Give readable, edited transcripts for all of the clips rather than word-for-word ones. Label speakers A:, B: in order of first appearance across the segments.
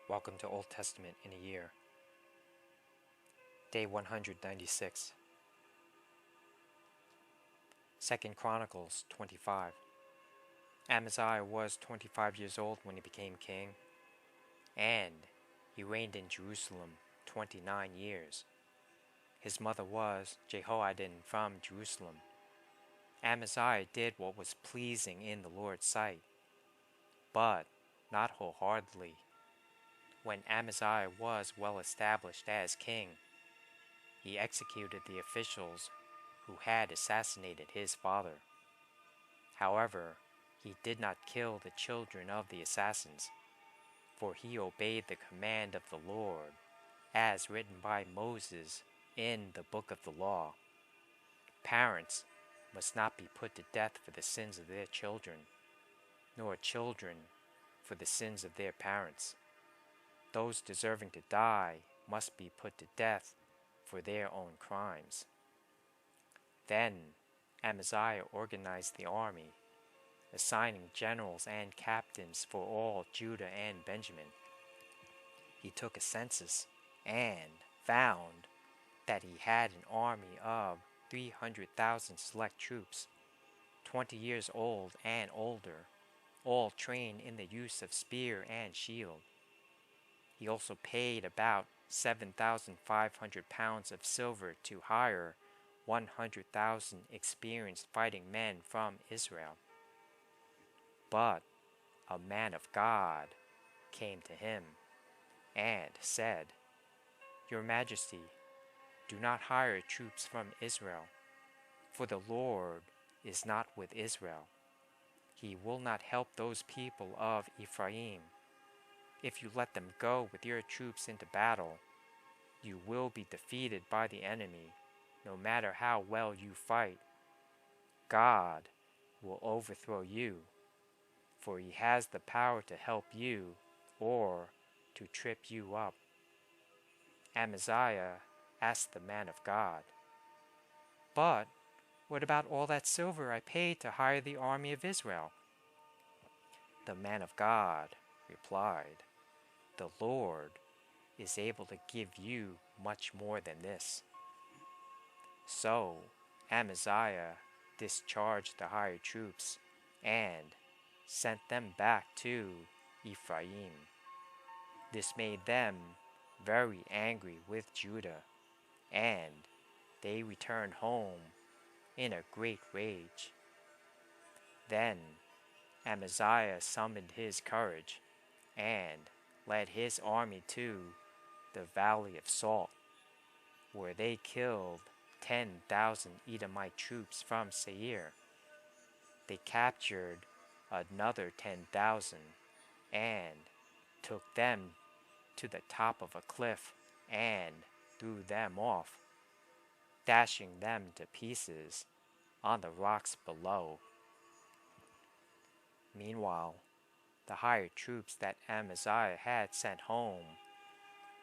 A: Welcome to Old Testament in a Year. Day 196. 2 Chronicles 25. Amaziah was 25 years old when he became king, and he reigned in Jerusalem 29 years. His mother was Jehoiadin from Jerusalem. Amaziah did what was pleasing in the Lord's sight, but not wholeheartedly. When Amaziah was well established as king, he executed the officials who had assassinated his father. However, he did not kill the children of the assassins, for he obeyed the command of the Lord, as written by Moses in the book of the law. Parents must not be put to death for the sins of their children, nor children for the sins of their parents. Those deserving to die must be put to death for their own crimes. Then Amaziah organized the army, assigning generals and captains for all Judah and Benjamin. He took a census and found that he had an army of 300,000 select troops, 20 years old and older, all trained in the use of spear and shield. He also paid about 7,500 pounds of silver to hire 100,000 experienced fighting men from Israel. But a man of God came to him and said, "Your Majesty, do not hire troops from Israel, for the Lord is not with Israel. He will not help those people of Ephraim. If you let them go with your troops into battle, you will be defeated by the enemy, no matter how well you fight. God will overthrow you, for he has the power to help you or to trip you up." Amaziah asked the man of God, "But what about all that silver I paid to hire the army of Israel?" The man of God replied, "The Lord is able to give you much more than this." So Amaziah discharged the hired troops and sent them back to Ephraim. This made them very angry with Judah, and they returned home in a great rage. Then Amaziah summoned his courage and led his army to the Valley of Salt, where they killed 10,000 Edomite troops from Seir. They captured another 10,000 and took them to the top of a cliff and threw them off, dashing them to pieces on the rocks below. Meanwhile, the hired troops that Amaziah had sent home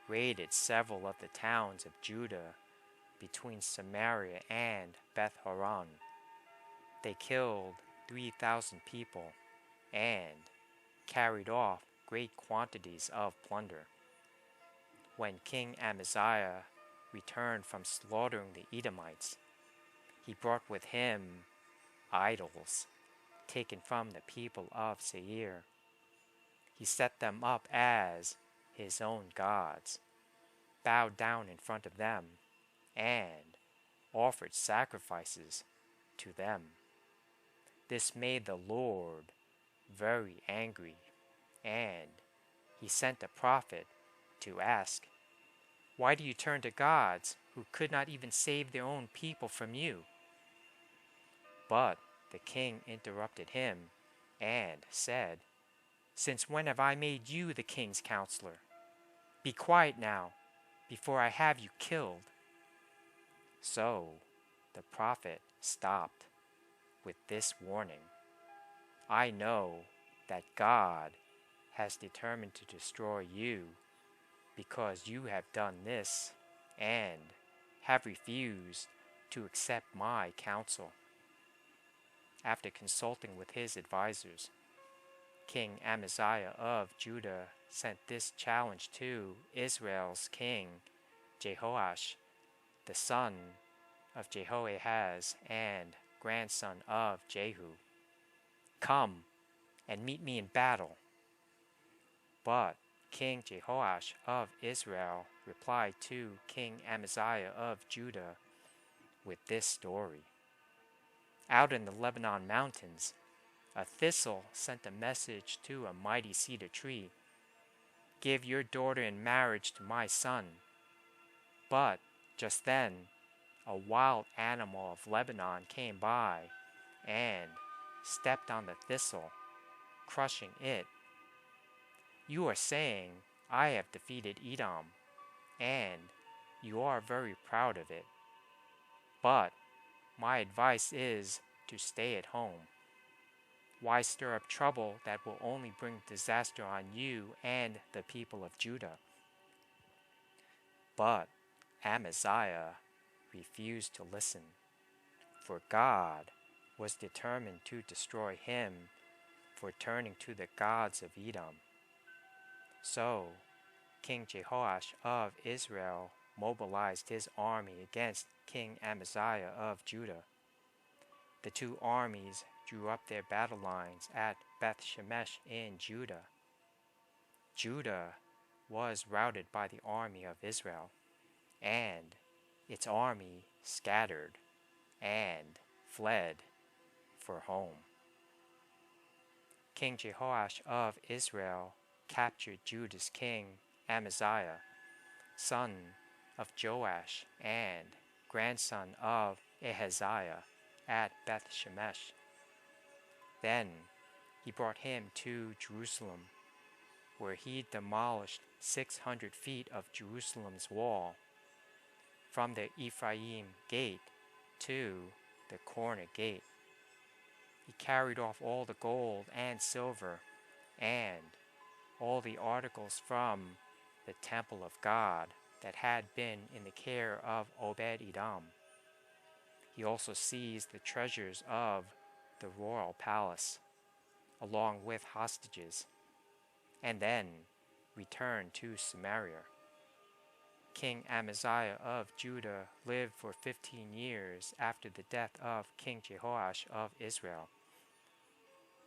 A: raided several of the towns of Judah between Samaria and Beth-horon. They killed 3,000 people and carried off great quantities of plunder. When King Amaziah returned from slaughtering the Edomites, he brought with him idols taken from the people of Seir. He set them up as his own gods, bowed down in front of them, and offered sacrifices to them. This made the Lord very angry, and he sent a prophet to ask, "Why do you turn to gods who could not even save their own people from you?" But the king interrupted him and said, "Since when have I made you the king's counselor? Be quiet now, before I have you killed." So the prophet stopped with this warning, "I know that God has determined to destroy you because you have done this and have refused to accept my counsel." After consulting with his advisors, King Amaziah of Judah sent this challenge to Israel's king Jehoash, the son of Jehoahaz and grandson of Jehu. Come and meet me in battle. But King Jehoash of Israel replied to King Amaziah of Judah with this story. Out in the Lebanon mountains, a thistle sent a message to a mighty cedar tree. Give your daughter in marriage to my son. But just then, a wild animal of Lebanon came by and stepped on the thistle, crushing it. You are saying, I have defeated Edom, and you are very proud of it. But my advice is to stay at home. Why stir up trouble that will only bring disaster on you and the people of Judah? But Amaziah refused to listen, for God was determined to destroy him for turning to the gods of Edom. So King Jehoash of Israel mobilized his army against King Amaziah of Judah. The two armies drew up their battle lines at Beth Shemesh in Judah. Judah was routed by the army of Israel, and its army scattered and fled for home. King Jehoash of Israel captured Judah's king Amaziah, son of Joash and grandson of Ahaziah, at Beth Shemesh. Then he brought him to Jerusalem, where he demolished 600 feet of Jerusalem's wall, from the Ephraim gate to the corner gate. He carried off all the gold and silver and all the articles from the temple of God that had been in the care of Obed-Edom. He also seized the treasures of the royal palace, along with hostages, and then returned to Samaria. King Amaziah of Judah lived for 15 years after the death of King Jehoash of Israel.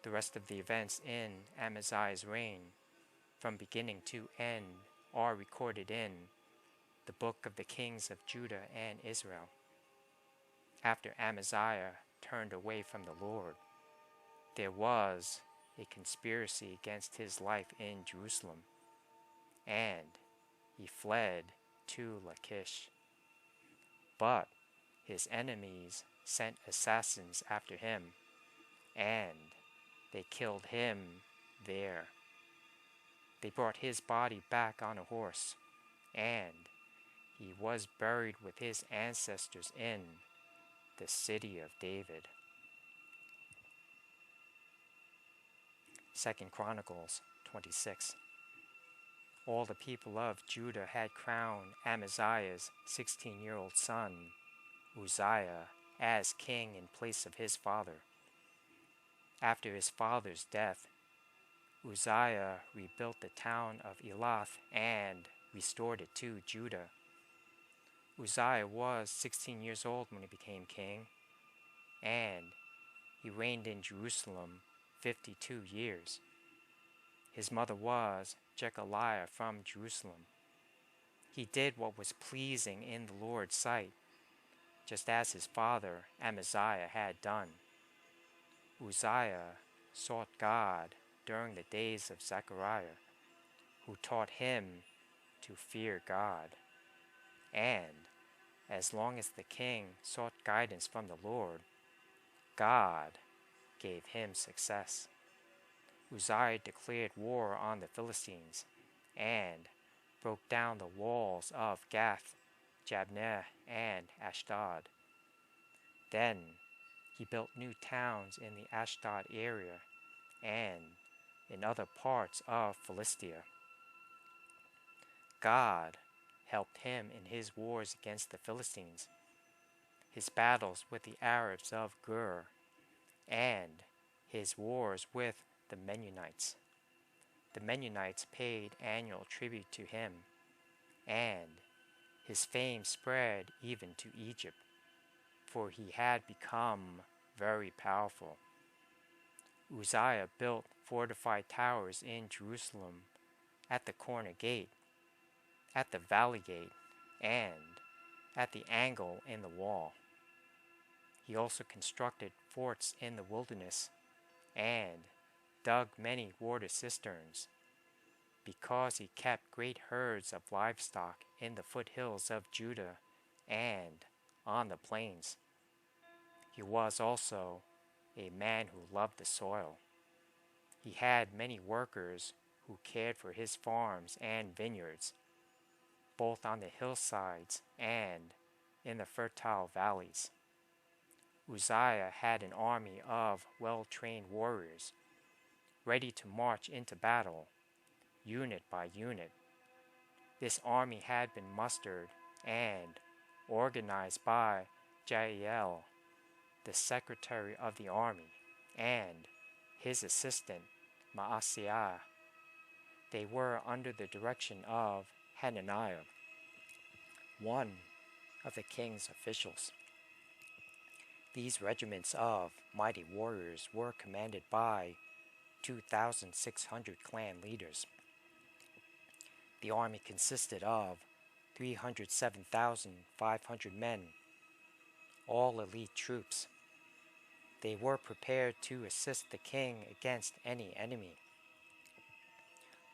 A: The rest of the events in Amaziah's reign, from beginning to end, are recorded in the book of the kings of Judah and Israel. After Amaziah turned away from the Lord, there was a conspiracy against his life in Jerusalem, and he fled to Lachish. But his enemies sent assassins after him, and they killed him there. They brought his body back on a horse, and he was buried with his ancestors in the city of David. 2 Chronicles 26. All the people of Judah had crowned Amaziah's 16-year-old son, Uzziah, as king in place of his father. After his father's death, Uzziah rebuilt the town of Elath and restored it to Judah. Uzziah was 16 years old when he became king, and he reigned in Jerusalem 52 years. His mother was Jechaliah from Jerusalem. He did what was pleasing in the Lord's sight, just as his father Amaziah had done. Uzziah sought God during the days of Zechariah, who taught him to fear God. And as long as the king sought guidance from the Lord, God gave him success. Uzziah declared war on the Philistines and broke down the walls of Gath, Jabneh, and Ashdod. Then he built new towns in the Ashdod area and in other parts of Philistia. God helped him in his wars against the Philistines, his battles with the Arabs of Gur, and his wars with the Mennonites. the Mennonites paid annual tribute to him, and his fame spread even to Egypt, for he had become very powerful. Uzziah built fortified towers in Jerusalem at the corner gate, at the valley gate, and at the angle in the wall. He also constructed forts in the wilderness and dug many water cisterns, because he kept great herds of livestock in the foothills of Judah and on the plains. He was also a man who loved the soil. He had many workers who cared for his farms and vineyards, both on the hillsides and in the fertile valleys. Uzziah had an army of well-trained warriors, ready to march into battle, unit by unit. This army had been mustered and organized by Jael, the secretary of the army, and his assistant Maaseiah. They were under the direction of Hananiah, one of the king's officials. These regiments of mighty warriors were commanded by 2,600 clan leaders. The army consisted of 307,500 men, all elite troops. They were prepared to assist the king against any enemy.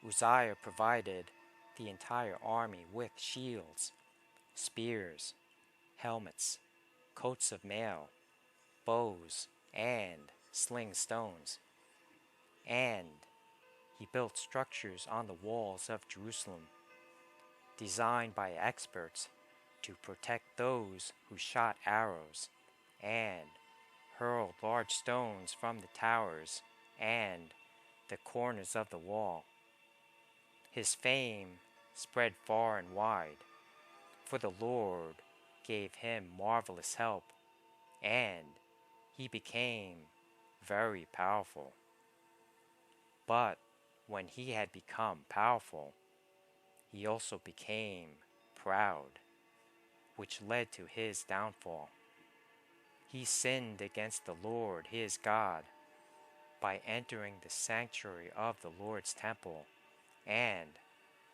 A: Uzziah provided the entire army with shields, spears, helmets, coats of mail, bows, and sling stones. And he built structures on the walls of Jerusalem, designed by experts to protect those who shot arrows and hurled large stones from the towers and the corners of the wall. His fame spread far and wide, for the Lord gave him marvelous help, and he became very powerful. But when he had become powerful, he also became proud, which led to his downfall. He sinned against the Lord his God by entering the sanctuary of the Lord's temple and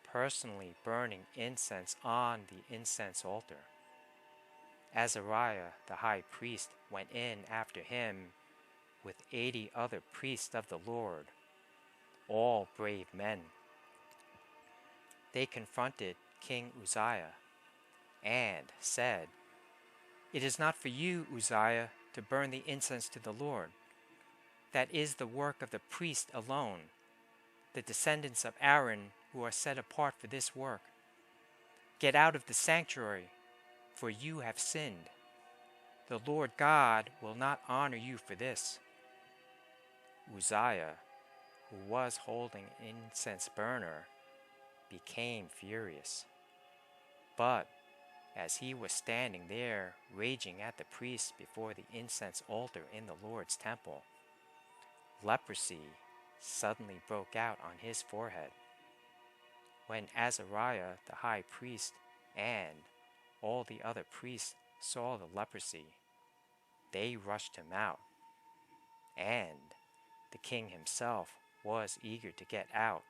A: personally burning incense on the incense altar. Azariah the high priest went in after him with 80 other priests of the Lord, all brave men. They confronted King Uzziah and said, "It is not for you, Uzziah, to burn the incense to the Lord. That is the work of the priest alone, the descendants of Aaron who are set apart for this work. Get out of the sanctuary, for you have sinned. The Lord God will not honor you for this." Uzziah, who was holding an incense burner, became furious. But as he was standing there raging at the priests before the incense altar in the Lord's temple, leprosy suddenly broke out on his forehead. When Azariah the high priest and all the other priests saw the leprosy, they rushed him out, and the king himself was eager to get out,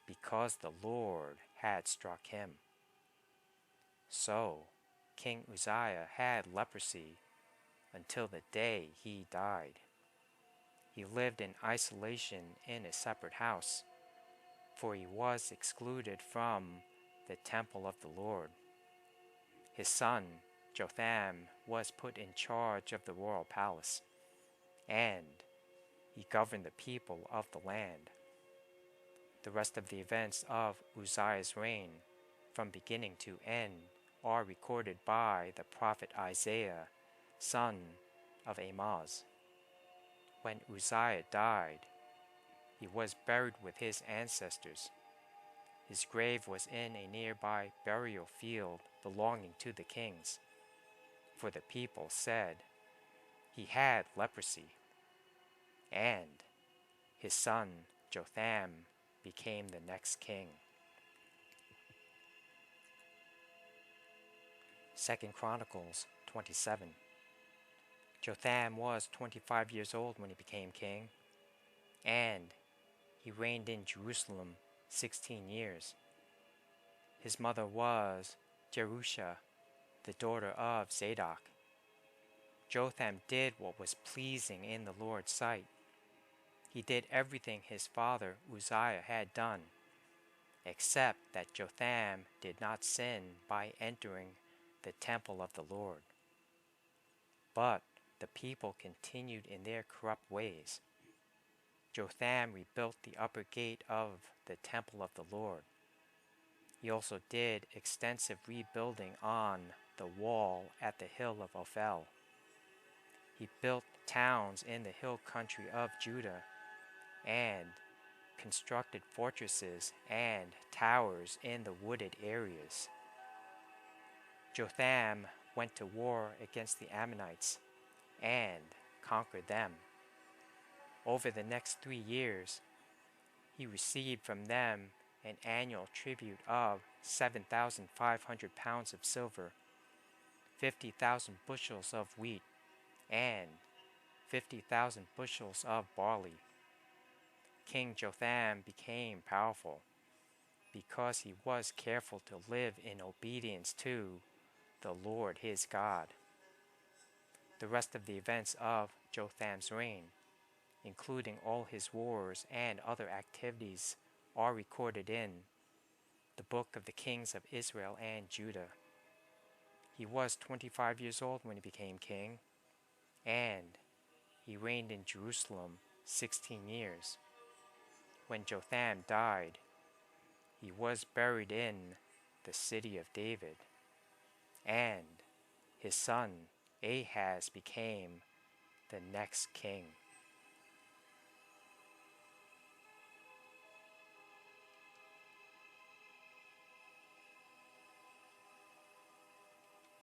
A: because the Lord had struck him. So King Uzziah had leprosy until the day he died. He lived in isolation in a separate house, for he was excluded from the temple of the Lord. His son Jotham was put in charge of the royal palace, and he governed the people of the land. The rest of the events of Uzziah's reign, from beginning to end, are recorded by the prophet Isaiah, son of Amoz. When Uzziah died, he was buried with his ancestors. His grave was in a nearby burial field belonging to the kings, for the people said he had leprosy. And his son Jotham became the next king. 2 Chronicles 27. Jotham was 25 years old when he became king, and he reigned in Jerusalem 16 years. His mother was Jerusha, the daughter of Zadok. Jotham did what was pleasing in the Lord's sight. He did everything his father Uzziah had done, except that Jotham did not sin by entering the temple of the Lord. But the people continued in their corrupt ways. Jotham rebuilt the upper gate of the temple of the Lord. He also did extensive rebuilding on the wall at the hill of Ophel. He built towns in the hill country of Judah and constructed fortresses and towers in the wooded areas. Jotham went to war against the Ammonites and conquered them. Over the next 3 years, he received from them an annual tribute of 7,500 pounds of silver, 50,000 bushels of wheat, and 50,000 bushels of barley. King Jotham became powerful because he was careful to live in obedience to the Lord his God. The rest of the events of Jotham's reign, including all his wars and other activities, are recorded in the book of the kings of Israel and Judah. He was 25 years old when he became king, and he reigned in Jerusalem 16 years. When Jotham died, he was buried in the city of David, and his son Ahaz became the next king.